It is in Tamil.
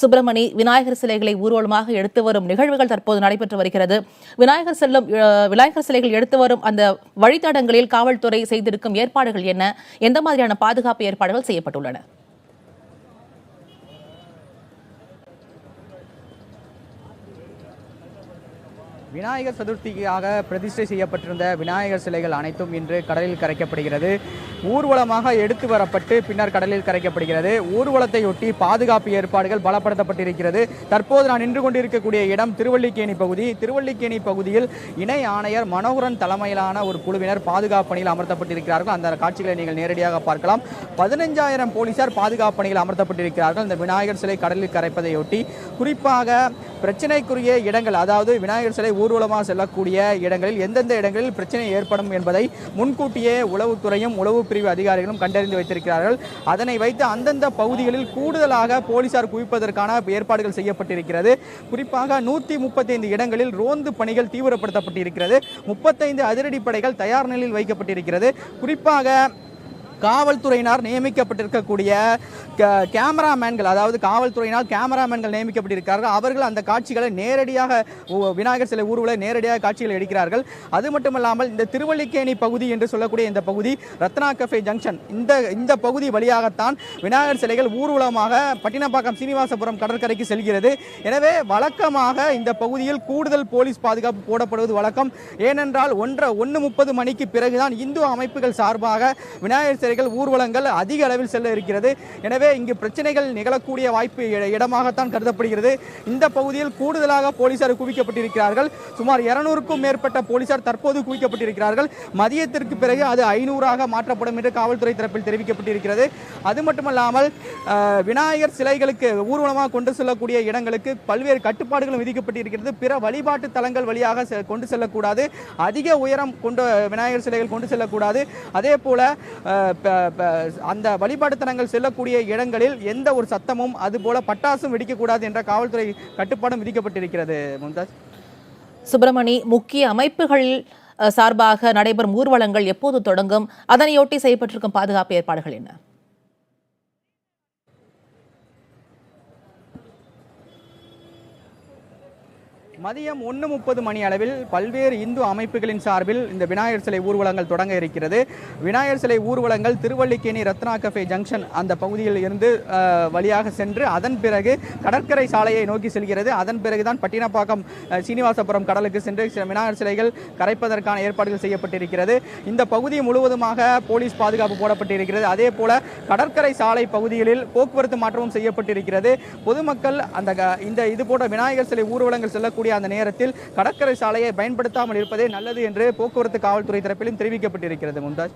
சுப்பிரமணி விநாயகர் சிலைகளை ஊர்வலமாக எடுத்து வரும் நிகழ்வுகள் தற்போது நடைபெற்று வருகிறது. விநாயகர் சிலைகள் எடுத்து வரும் அந்த வழித்தடங்களில் காவல்துறை செய்திருக்கும் ஏற்பாடுகள் என்ன? எந்த மாதிரியான பாதுகாப்பு ஏற்பாடுகள் செய்யப்பட்டுள்ளன? விநாயகர் சதுர்த்திக்காக பிரதிஷ்டை செய்யப்பட்டிருந்த விநாயகர் சிலைகள் அனைத்தும் இன்று கடலில் கரைக்கப்படுகிறது. ஊர்வலமாக எடுத்து வரப்பட்டு பின்னர் கடலில் கரைக்கப்படுகிறது. ஊர்வலத்தையொட்டி பாதுகாப்பு ஏற்பாடுகள் பலப்படுத்தப்பட்டிருக்கிறது. தற்போது நான் நின்று கொண்டிருக்கக்கூடிய இடம் திருவல்லிக்கேணி பகுதி. திருவல்லிக்கேணி பகுதியில் இணை ஆணையர் மனோகரன் தலைமையிலான ஒரு குழுவினர் பாதுகாப்பு பணியில் அமர்த்தப்பட்டிருக்கிறார்கள். அந்த காட்சிகளை நீங்கள் நேரடியாக பார்க்கலாம். 15,000 போலீசார் பாதுகாப்பு பணியில் அமர்த்தப்பட்டிருக்கிறார்கள். இந்த விநாயகர் சிலை கடலில் கரைப்பதையொட்டி குறிப்பாக பிரச்சனைக்குரிய இடங்கள், அதாவது விநாயகர் சிலை ஊர்வலமாக செல்லக்கூடிய இடங்களில் எந்தெந்த இடங்களில் பிரச்சனை ஏற்படும் என்பதை முன்கூட்டியே உளவுத்துறையும் உளவு பிரிவு அதிகாரிகளும் கண்டறிந்து வைத்திருக்கிறார்கள். அதனை வைத்து அந்தந்த பகுதிகளில் கூடுதலாக போலீசார் குவிப்பதற்கான ஏற்பாடுகள் செய்யப்பட்டிருக்கிறது. குறிப்பாக 135 இடங்களில் ரோந்து பணிகள் தீவிரப்படுத்தப்பட்டிருக்கிறது. 35 அதிரடிப்படைகள் தயார் நிலையில் வைக்கப்பட்டிருக்கிறது. குறிப்பாக காவல்துறையினர் நியமிக்கப்பட்டிருக்கக்கூடிய கேமராமேன்கள், அதாவது காவல்துறையினால் கேமராமேன்கள் நியமிக்கப்பட்டிருக்கிறார்கள். அவர்கள் அந்த காட்சிகளை நேரடியாக விநாயகர் சிலை ஊர்வல நேரடியாக காட்சிகள் எடுக்கிறார்கள். அது மட்டுமல்லாமல் இந்த திருவல்லிக்கேணி பகுதி என்று சொல்லக்கூடிய இந்த பகுதி ரத்னா கஃபே ஜங்ஷன், இந்த பகுதி வழியாகத்தான் விநாயகர் சிலைகள் ஊர்வலமாக பட்டினப்பாக்கம் சீனிவாசபுரம் கடற்கரைக்கு செல்கிறது. எனவே வழக்கமாக இந்த பகுதியில் கூடுதல் போலீஸ் பாதுகாப்பு போடப்படுவது வழக்கம். ஏனென்றால் 1:30 மணிக்கு பிறகுதான் இந்து அமைப்புகள் சார்பாக விநாயகர் ஊர்வலங்கள் அதிக அளவில் செல்ல இருக்கிறது. எனவே இங்கு பிரச்சனைகள் நிகழக்கூடிய வாய்ப்பு இடமாகத்தான் கருதப்படுகிறது. இந்த பகுதியில் கூடுதலாக போலீசார் குவிக்கப்பட்டிருக்கிறார்கள். சுமார் 200க்கும் மேற்பட்ட போலீசார் தற்போது குவிக்கப்பட்டிருக்கிறார்கள். மதியத்திற்கு பிறகு அது 500ஆக மாற்றப்படும் என்று காவல்துறை தரப்பில் தெரிவிக்கப்பட்டிருக்கிறது. அது மட்டுமல்லாமல் விநாயகர் சிலைகளுக்கு ஊர்வலமாக கொண்டு செல்லக்கூடிய இடங்களுக்கு பல்வேறு கட்டுப்பாடுகளும் விதிக்கப்பட்டிருக்கிறது. பிற வழிபாட்டு தலங்கள் வழியாக கொண்டு செல்லக்கூடாது. அதிக உயரம் கொண்ட விநாயகர் சிலைகள் கொண்டு செல்லக்கூடாது. அதே போல அந்த வழிபாட்டு தலங்கள் செல்லக்கூடிய இடங்களில் எந்த ஒரு சத்தமும் அதுபோல பட்டாசும் வெடிக்கக்கூடாது என்ற காவல்துறை கட்டுப்பாடும் விதிக்கப்பட்டிருக்கிறது. மும்தாஜ். சுப்பிரமணி, முக்கிய அமைப்புகள் சார்பாக நடைபெறும் ஊர்வலங்கள் எப்போது தொடங்கும்? அதனையொட்டி செய்யப்பட்டிருக்கும் பாதுகாப்பு ஏற்பாடுகள் என்ன? மதியம் 1:30 மணி அளவில் பல்வேறு இந்து அமைப்புகளின் சார்பில் இந்த விநாயகர் சிலை ஊர்வலங்கள் தொடங்க இருக்கிறது. விநாயகர் சிலை ஊர்வலங்கள் திருவல்லிக்கேணி ரத்னா கஃபே ஜங்ஷன் அந்த பகுதியில் இருந்து வழியாக சென்று அதன் பிறகு கடற்கரை சாலையை நோக்கி செல்கிறது. அதன் பிறகுதான் பட்டினப்பாக்கம் சீனிவாசபுரம் கடலுக்கு சென்று விநாயகர் சிலைகள் கரைப்பதற்கான ஏற்பாடுகள் செய்யப்பட்டிருக்கிறது. இந்த பகுதி முழுவதுமாக போலீஸ் பாதுகாப்பு போடப்பட்டிருக்கிறது. அதே போல கடற்கரை சாலை பகுதிகளில் போக்குவரத்து மாற்றமும் செய்யப்பட்டிருக்கிறது. பொதுமக்கள் இது போன்ற விநாயகர் சிலை ஊர்வலங்கள் செல்லக்கூடிய அந்த நேரத்தில் கடற்கரை சாலையை பயன்படுத்தாமல் இருப்பதே நல்லது என்று போக்குவரத்து காவல்துறை தரப்பிலும் தெரிவிக்கப்பட்டிருக்கிறது. மும்தாஜ்.